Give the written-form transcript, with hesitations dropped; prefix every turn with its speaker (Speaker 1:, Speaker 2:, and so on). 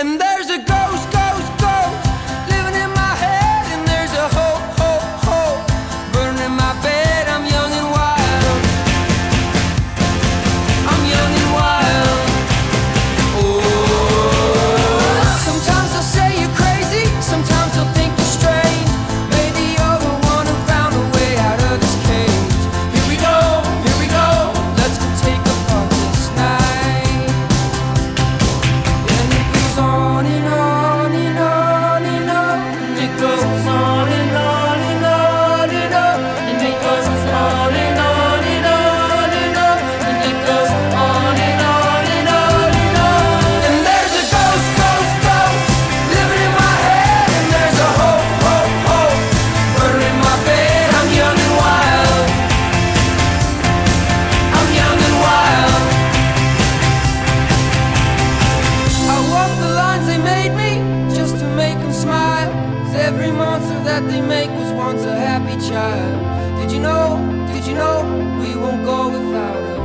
Speaker 1: And there's a ghost, ghost, ghost living in my head. And there's a hope, hope, hope burning in my bed. I'm young and wild. I'm young and wild. Oh, sometimes they'll say you're crazy, sometimes they'll think you're strange. Maybe you're the one who found a way out of this cage. Here we go, let's go take apart this night. And it goes on and on and on and on. And it goes on and on and on and on. And it goes on and on and on and on. And it goes on and on and on and on. And there's a ghost, ghost, ghost living in my head. And there's a hope, hope, hope burning in my bed. I'm young and wild. I'm young and wild. I walk the lines they made me just to make them smile. 'Cause every monster that they make was once a happy child. Did you know we won't go without her?